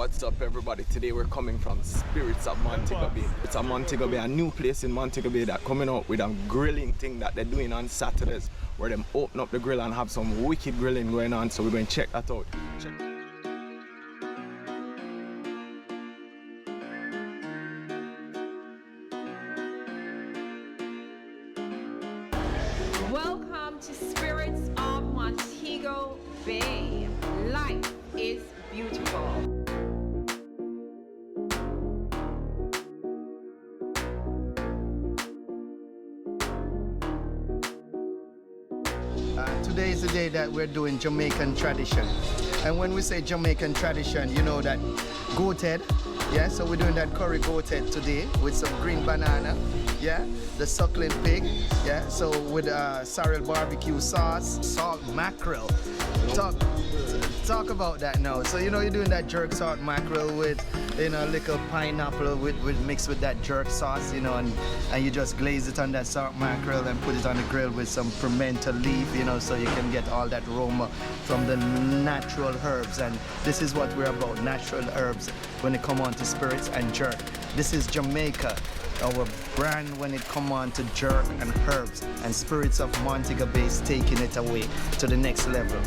What's up, everybody? Today we're coming from Spiritz of Montego Bay. It's a Montego Bay, a new place in Montego Bay that coming out with a grilling thing that they're doing on Saturdays, where them open up the grill and have some wicked grilling going on. So we're going to check that out. Welcome to Spiritz of Montego Bay. Life is beautiful. Today is the day that we're doing Jamaican tradition. And when we say Jamaican tradition, you know that goat head. Yeah, so we're doing that curry goat head today with some green banana. Yeah, the suckling pig. Yeah, so with sorrel barbecue sauce, salt mackerel. Talk about that now. So you know you're doing that jerk salt mackerel with, you know, little pineapple with mixed with that jerk sauce, you know, and you just glaze it on that salt mackerel and put it on the grill with some pimento leaf, you know, so you can get all that aroma from the natural herbs. And this is what we're about, natural herbs when it come on to spirits and jerk. This is Jamaica, our brand when it come on to jerk and herbs, and Spiritz of Montego Bay is taking it away to the next level.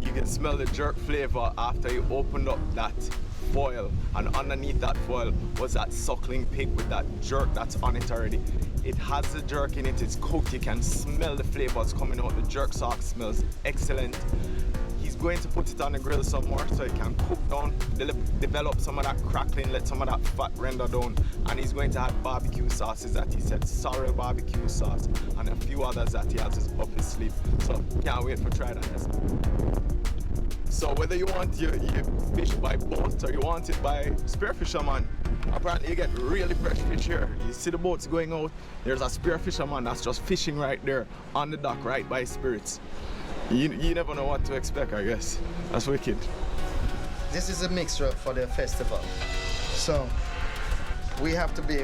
You can smell the jerk flavor after you opened up that foil, and underneath that foil was that suckling pig with that jerk that's on it already. It has the jerk in it, it's cooked, you can smell the flavors coming out. The jerk sauce smells excellent. He's going to put it on the grill some more so it can cook down, develop some of that crackling, let some of that fat render down, and he's going to add barbecue sauces that he said, sorrel barbecue sauce, and a few others that he has up his sleeve. So can't wait for try that. So whether you want your fish by boat or you want it by spearfisherman, apparently you get really fresh fish here. You see the boats going out, there's a spearfisherman that's just fishing right there on the dock right by Spiritz. You never know what to expect, I guess. That's wicked. This is a mixture for the festival. So we have to be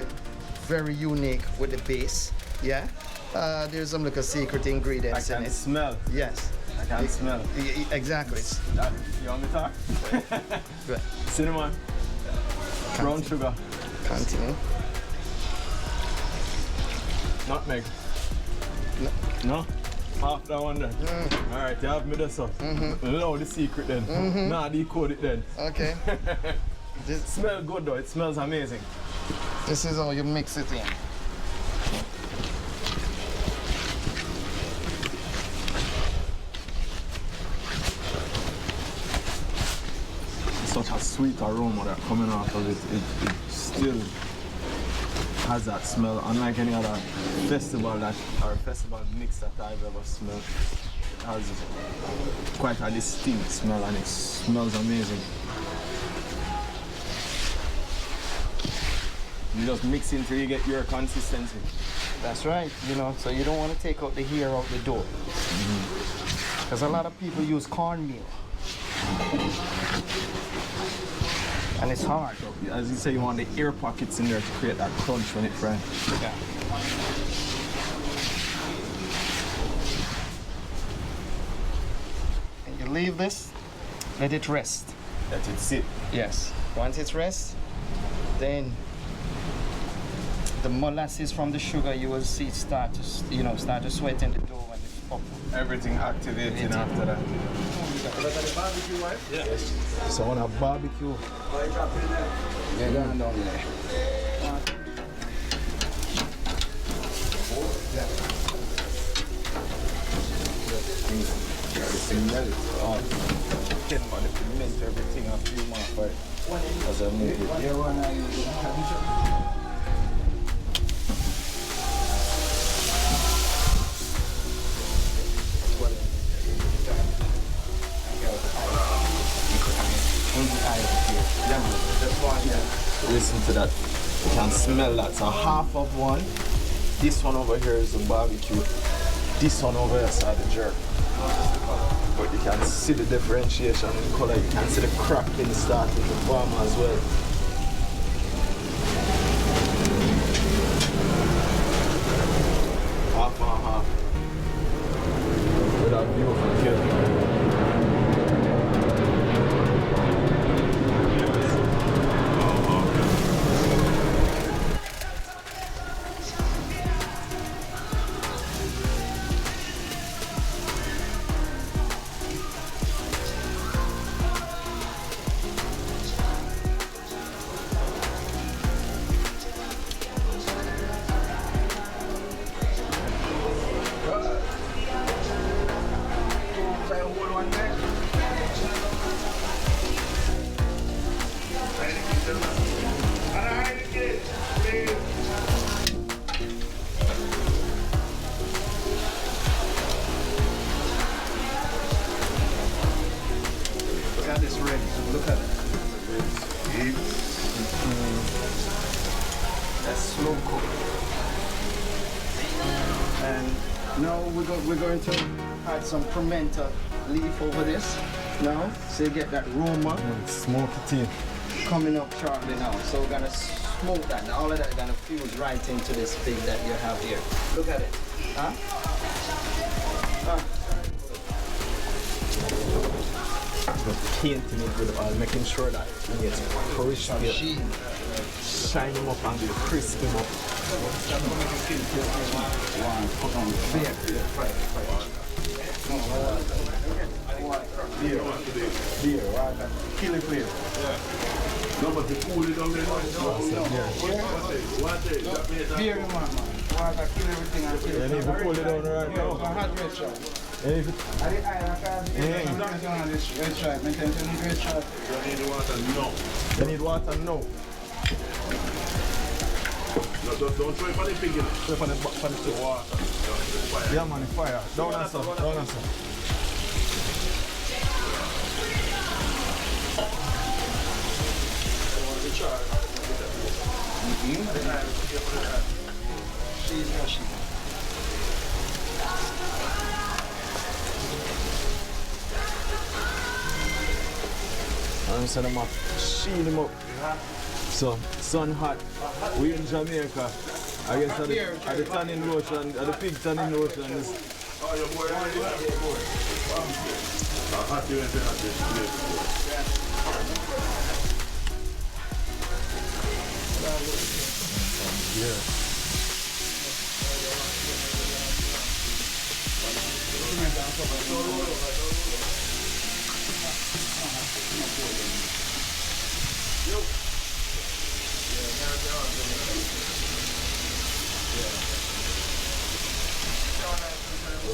very unique with the base, yeah? There's some little secret ingredients in it. I can smell. Yes. I can smell. Exactly. You want me to talk? Good. Cinnamon. Brown sugar. Continue. Nutmeg. No? Half that one then. Alright, you have me this up. Know the secret then. Nah, decode it then. Okay. It smells good though, it smells amazing. This is how you mix it in. Such a sweet aroma that coming out of it. It still has that smell, unlike any other festival festival mix that I've ever smelled. It has quite a distinct smell and it smells amazing. You just mix it until you get your consistency. That's right, you know, so you don't want to take out the hair out the dough. Because a lot of people use cornmeal. And it's hard. So, as you say, you want the air pockets in there to create that crunch when it fries. Yeah. And you leave this, let it rest. Let it sit. Yes. Once it rests, then the molasses from the sugar you will see start to sweat in the dough and it's up. Everything activating after that. Barbecue, right? Yeah. Yes. So on a barbecue. Yeah, down there. Smell it. Get on the pimento, everything a few more for it. As I move it. Listen to that. You can smell that. So half of one. This one over here is the barbecue. This one over here is the jerk. But you can see the differentiation in color. You can see the cracking starting to form as well. Half and half. With that beautiful kill. We're going to add some pimento leaf over this now, so you get that aroma. Smoke it in. Coming up shortly now. So we're gonna smoke that. And all of that gonna fuse right into this pig that you have here. Look at it. Huh? Just painting it with oil, making sure that it gets crispy. Shine them up and crisp them up. Kill it clear. No, but they cool it down there. Beer, man. Water, kill everything and kill it. You need to pull it down right now. Hot red shot. You need to... Red shot. Maintenance, you need red shot. You need water now. You need water now. No, don't try for the pig in it. Try for the Water. Yeah, man, the fire. Down and some, down and some. I'm saying I'm sheen him up. So, sun hot. We in Jamaica. I guess at the tanning lotion, at the pig tanning lotion is... Oh, your boy already have your boy. Hot you went to have this. Yeah.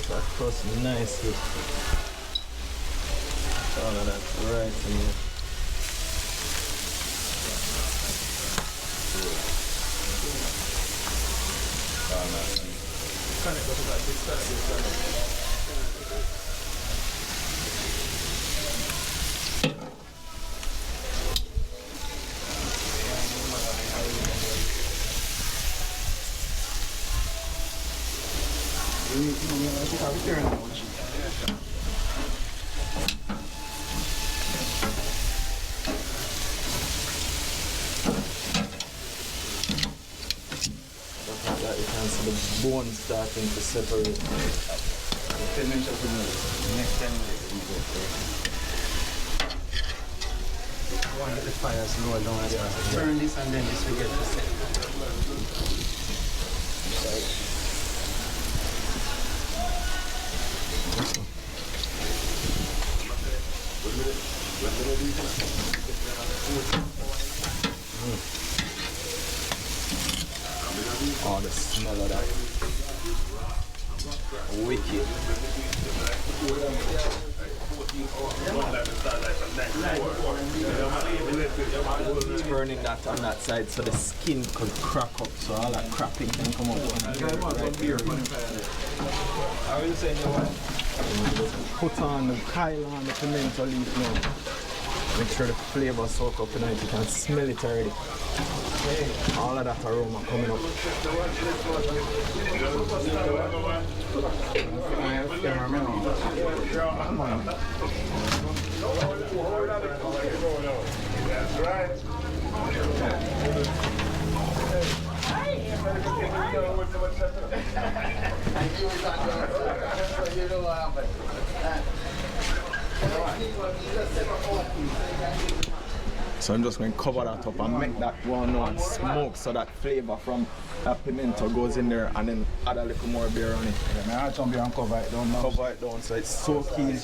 That crust nicely. All of that right in here. You can see the bone starting to separate. 10 minutes of the next 10 minutes. You want to get the fire slow down as well. Turn this and then this will get to set. Oh, the smell of that. Wicked. Turning that on that side so the skin could crack up, so all that cracking can come out. Put on the Kyle on the pimento leaf now. Make sure the flavor soak up in it. You can smell it already. All of that aroma coming up. Come on. That's right. So I'm just going to cover that up and make that one and smoke so that flavor from that pimento goes in there, and then add a little more beer on it. Yeah, man, I and cover it down now. Cover it down so it's soaking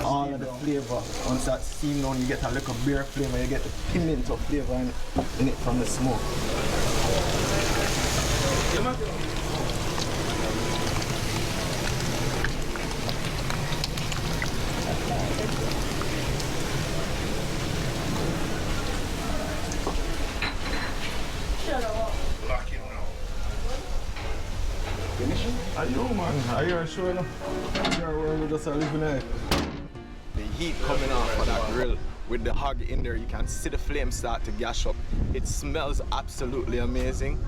all of the flavor. Once that's steamed down, you get a little beer flavor, you get the pimento flavor in it from the smoke. I know, man. Are you sure enough? You're where we just are living there. The heat coming off of that grill with the hog in there, you can see the flame start to gash up. It smells absolutely amazing.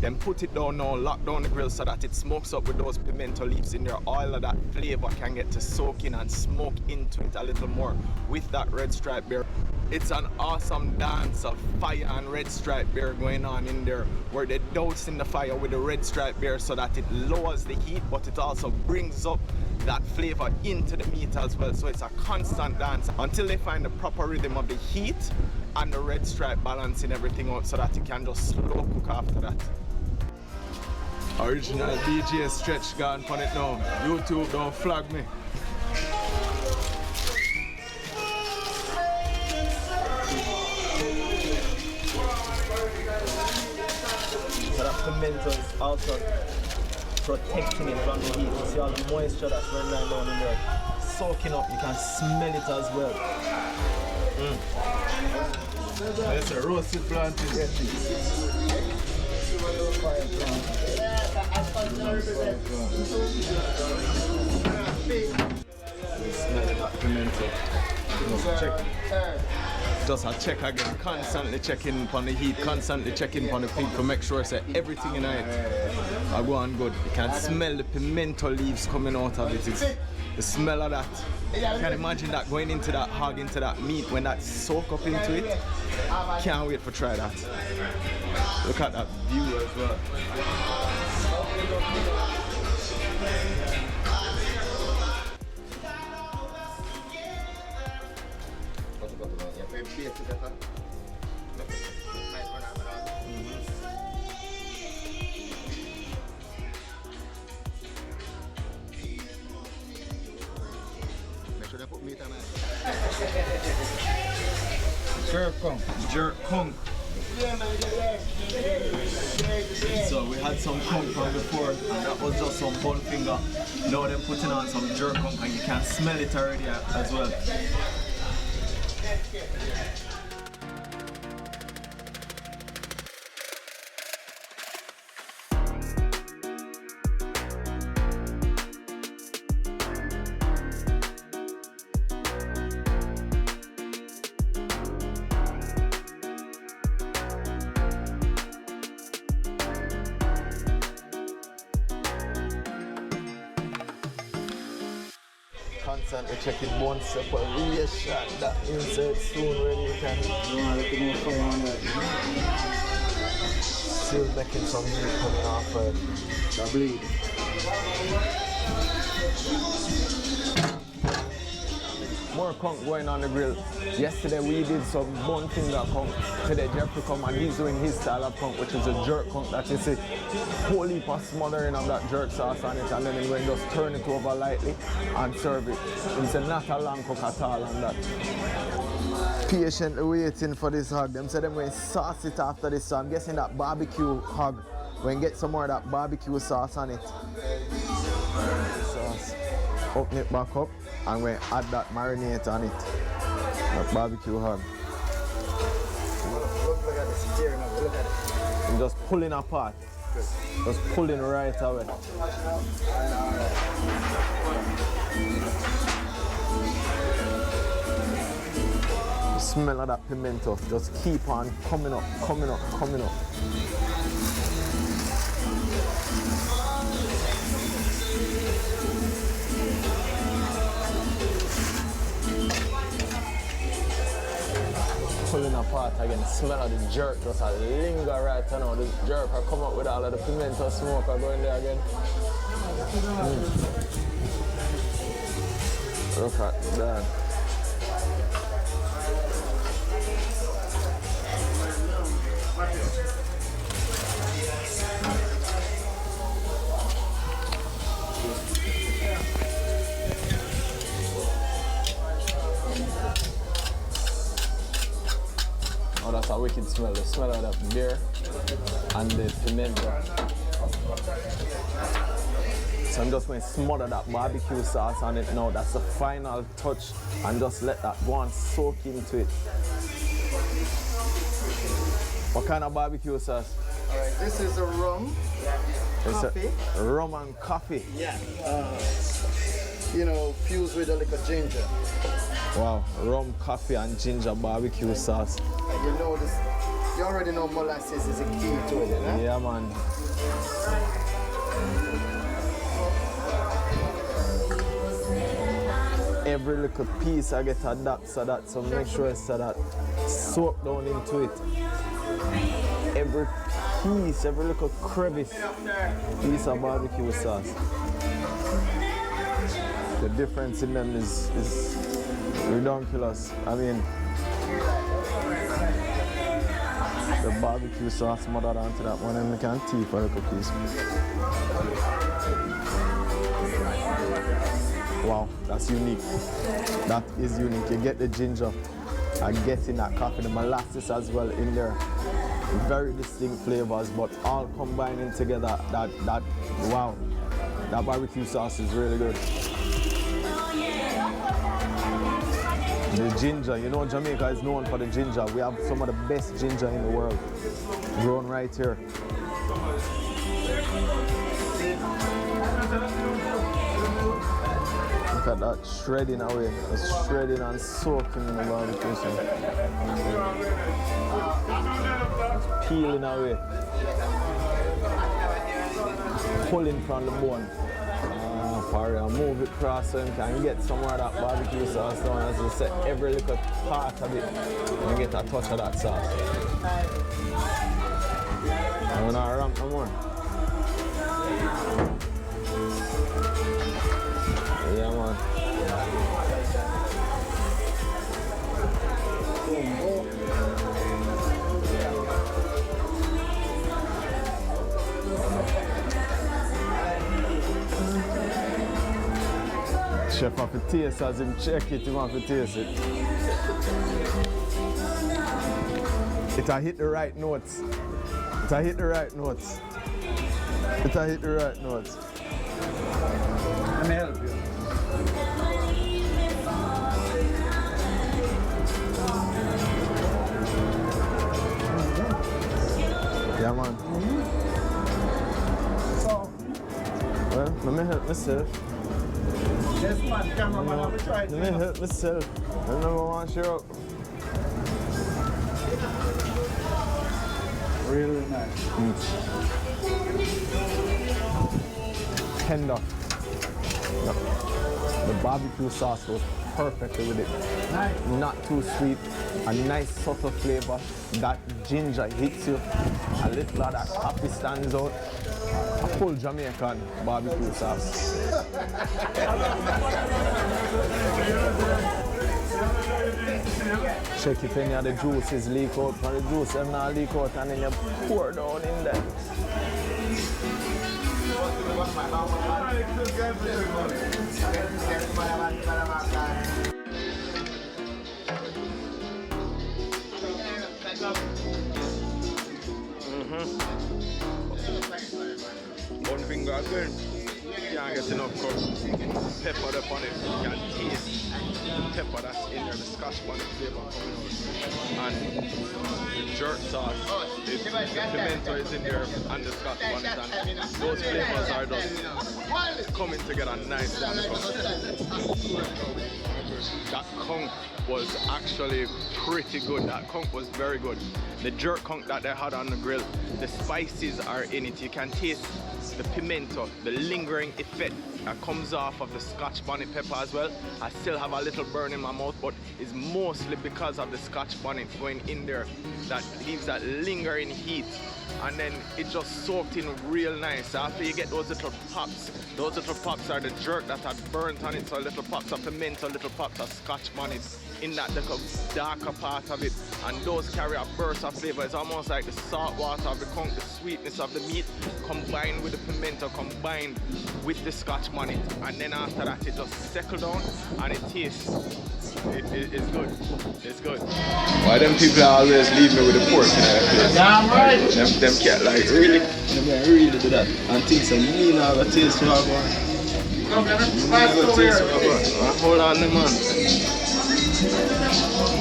Then put it down now, lock down the grill so that it smokes up with those pimento leaves in there. All of that flavor can get to soak in and smoke into it a little more with that red stripe beer. It's an awesome dance of fire and red stripe beer going on in there, where they douse in the fire with the red stripe beer so that it lowers the heat, but it also brings up that flavor into the meat as well. So it's a constant dance until they find the proper rhythm of the heat and the red stripe balancing everything out so that you can just slow cook after that. Original DJ Stretch gone on it now. YouTube don't flag me. So that pimento is also protecting it from the heat. You see all the moisture that's running down in there, soaking up. You can smell it as well. It's a roasted plantain. Smelling that pimento. Check. Just a check again, constantly checking on the heat, constantly checking on the pig to make sure that everything in it are going good. You can smell the pimento leaves coming out of it. It's the smell of that. You can imagine that going into that hog, into that meat, when that soak up into it. Can't wait for try that. Look at that view as well. Jerk Conch. So we had some conch from before, and that was just some bun finger. Now they're putting on some jerk conch, and you can smell it already as well. Constantly checking bone separation, that insert soon ready you can fire on that. Still making some meat coming off the bleed. More conch going on the grill. Yesterday we did some bone finger conch. Today Jeffrey come and he's doing his style of conch, which is a jerk conch that you see. Whole heap of smothering of that jerk sauce on it, and then we're going to just turn it over lightly and serve it. It's not a long cook at all on that. Patiently waiting for this hog. Them say them going to sauce it after this, so I'm guessing that barbecue hog, we're going to get some more of that barbecue sauce on it. Sauce. Open it back up and we add that marinade on it. That barbecue hog. Look at the steering of it, look at it. And just pulling apart. Just pulling right away. smell of that pimento just keep on coming up, coming up, coming up. Pulling apart again, smell of the jerk just a linger right now. The jerk will come up with all of the pimento smoke are going there again. Look at that. Oh, that's a wicked smell. The smell of that beer and the pimento. So I'm just going to smother that barbecue sauce on it now. That's the final touch. And just let that go and soak into it. What kind of barbecue sauce? All right, this is a rum, coffee. Rum and coffee. Yeah. You know, fused with a little ginger. Wow, rum, coffee and ginger barbecue sauce. And you know this, you already know molasses is a key to it, eh? Yeah, man. Every little piece I get adapt so that, so make sure it's so that soak down into it. Every piece, every little crevice, piece of barbecue sauce. The difference in them is ridiculous. I mean, the barbecue sauce smothered onto that one and we can tea for a little piece. Wow, that's unique. That is unique. You get the ginger and getting that coffee, the molasses as well in there. Very distinct flavors, but all combining together. That wow, that barbecue sauce is really good. The ginger, you know Jamaica is known for the ginger. We have some of the best ginger in the world grown right here. Look at that shredding away. It's shredding and soaking in the barbecue sauce. It's peeling away. Pulling from the bone. Move it across so you can get some of that barbecue sauce down. As you said, every little part of it, you get a touch of that sauce. I'm gonna ramp no more. Yeah, man. Chef have to taste as him check it, he have to taste it. It'll hit the right notes. It'll hit the right notes. It'll hit the right notes. Let me help you. Yeah, man. So, well, let me help myself. yes, man, cameraman, I will try it. Let me help myself. I never want to share up. Really nice. Tender. The barbecue sauce goes perfectly with it. Nice. Not too sweet. A nice subtle flavor. That ginger hits you. A little of that coffee stands out. A full Jamaican barbecue sauce. Check if any of the juices leak out. When the juice them not leak out and then you pour down in there. One finger again. You can't get enough pepper up on it. You can taste the pepper that's in there, the scotch bonnet flavor coming out. And the jerk sauce, the pimento is in there and the scotch bonnet, and those flavors are just coming together nicely. That conch was actually pretty good. That conch was very good. The jerk conch that they had on the grill, the spices are in it. You can taste the pimento, the lingering effect that comes off of the Scotch bonnet pepper as well. I still have a little burn in my mouth, but it's mostly because of the Scotch bonnet going in there that leaves that lingering heat. And then it just soaked in real nice. After you get those little pops are the jerk that had burnt on it. So little pops of pimento, little pops of Scotch bonnet in that little darker part of it. And those carry a burst of flavor. It's almost like the salt water of the conch, the sweetness of the meat combined with the pimento, combined with the Scotch bonnet. And then after that, it just settles down and it tastes. It's good. It's good. Why them people always leave me with the pork in their place? Damn right. Them cat like really. Them really do that. And things are mean have a taste for one. Hold on, man.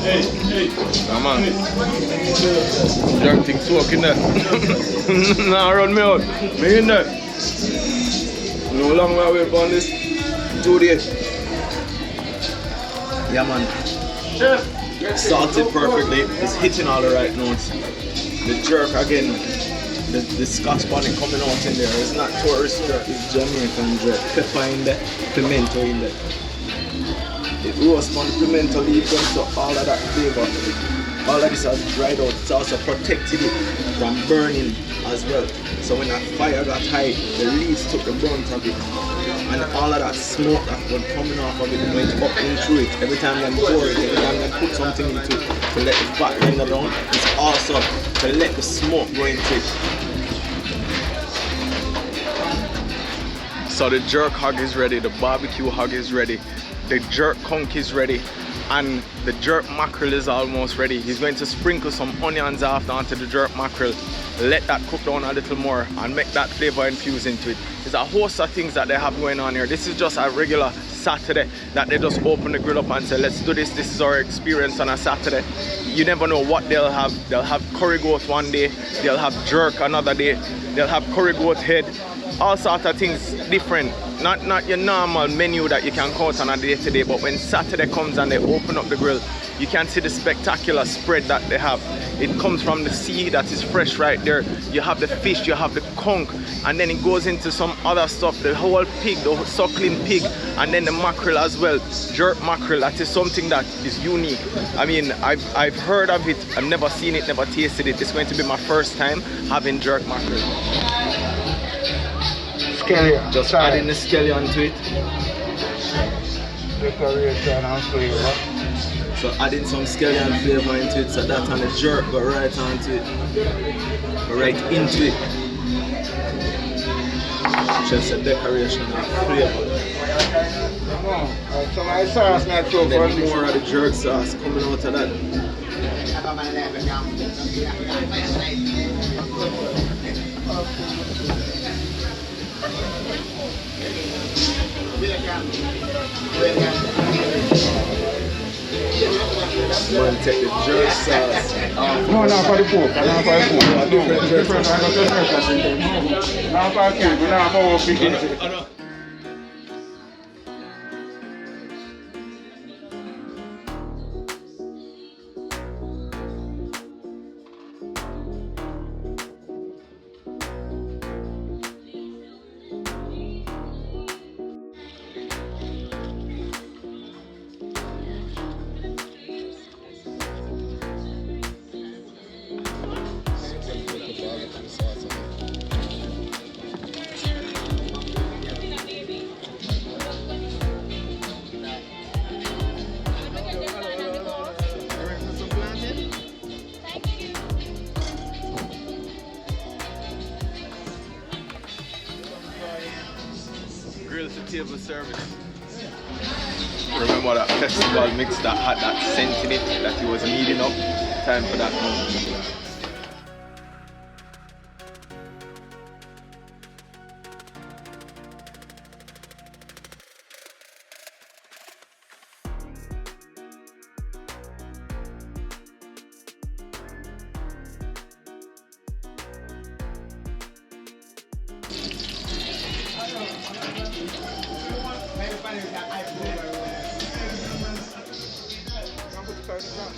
Hey. Come on. Young thing soaking there. Nah, run me out. Me in there. No long way away from this. 2 days. Yeah, man. Salted perfectly. It's hitting all the right notes. The jerk again. The Scotch bonnet coming out in there. It's not tourist jerk. It's Jamaican jerk. Pepper in there. Pimento in there. It roasts on the pimento leaf, so all of that flavor. All of this has dried out. It's also protected it from burning as well. So when that fire got high, the leaves took the brunt of it. And all of that smoke that was coming off of it went up into it. Every time they pour it, every time they put something into it to let the fat render down, it's also to let the smoke go into it. So the jerk hog is ready, the barbecue hog is ready, the jerk conch is ready, and the jerk mackerel is almost ready. He's going to sprinkle some onions after onto the jerk mackerel, let that cook down a little more and make that flavor infuse into it. There's a host of things that they have going on here. This is just a regular Saturday that they just open the grill up and say, let's do this. This is our experience on a Saturday. You never know what they'll have. They'll have curry goat one day, they'll have jerk another day, they'll have curry goat head, all sorts of things different. Not your normal menu that you can count on a day-to-day, but when Saturday comes and they open up the grill, you can see the spectacular spread that they have. It comes from the sea that is fresh right there. You have the fish, you have the conch, and then it goes into some other stuff, the whole pig, the suckling pig, and then the mackerel as well, jerk mackerel. That is something that is unique. I mean, I've heard of it, I've never seen it, never tasted it. It's going to be my first time having jerk mackerel. Scallion. Just adding the scallion to it. Decoration and flavor. So adding some scallion flavor into it, so that and the jerk go right onto it. Go right into it. Just a decoration of flavor. So my sauce not too And then more of the jerk sauce coming out of that. Man, take the jerk sauce. No, not for the pork. Not for the pork. Different jerk sauce. Not for the pork. Not for the pork. Grill to table service. Remember that festival mix that had that scent in it that he was needing up? Time for that now.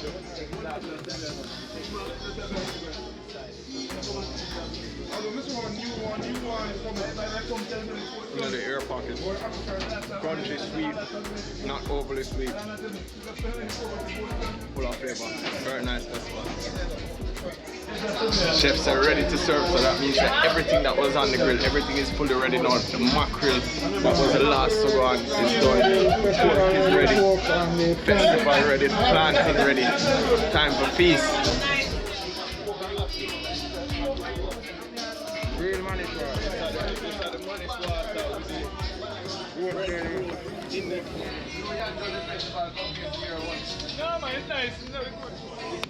You know, the air pocket, crunchy, sweet, not overly sweet, full of flavor, very nice festival. Chefs are ready to serve, so that means that everything that was on the grill, everything is fully ready now. The mackerel that was the last to go on is done, pork is ready, festival ready, planting ready, time for feast. Real money for No man, it's nice, it's very good.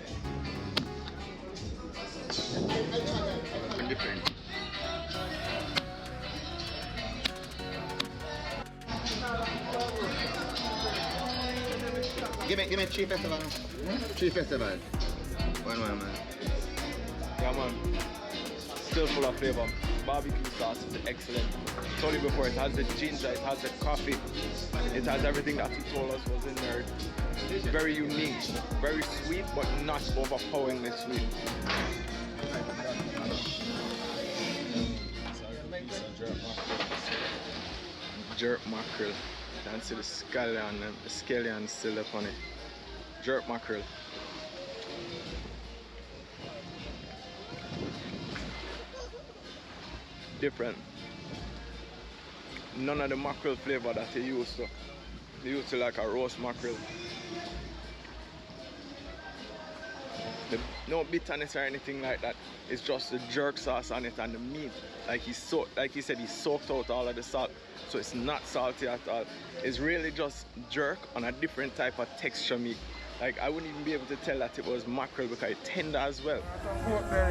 Give me cheap festival. Cheap festival. One man. Yeah man, still full of flavor. Barbecue sauce is excellent. I told you before, it has the ginger, it has the coffee, it has everything that he told us was in there. It's very unique, very sweet, but not overpoweringly sweet. Jerk mackerel. You can see the scallion still up on it. Jerk mackerel. Different. None of the mackerel flavor that he used to. He used to like a roast mackerel. No bitterness or anything like that. It's just the jerk sauce on it and the meat. Like he said, he soaked out all of the salt, so it's not salty at all. It's really just jerk on a different type of texture meat. Like I wouldn't even be able to tell that it was mackerel because it's tender as well.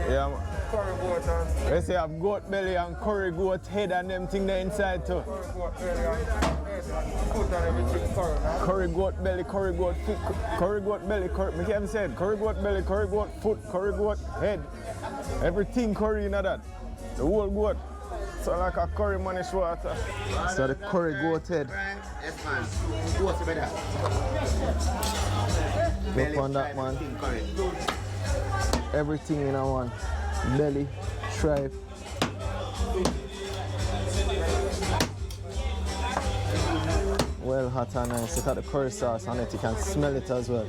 yeah, curry goat and They say I have goat belly and curry goat head and them thing there inside too. curry goat belly and foot and everything curry. Curry goat belly, curry goat foot, curry goat belly, me can't say it. Curry goat belly, curry goat foot, curry goat head. Everything curry in that. The whole goat. So like a curry manish water. So the curry goat head. Yes man. What's the better? Look on that man. Everything in a one. Belly, stripe. Well hot and nice. Look at the curry sauce on it. You can smell it as well.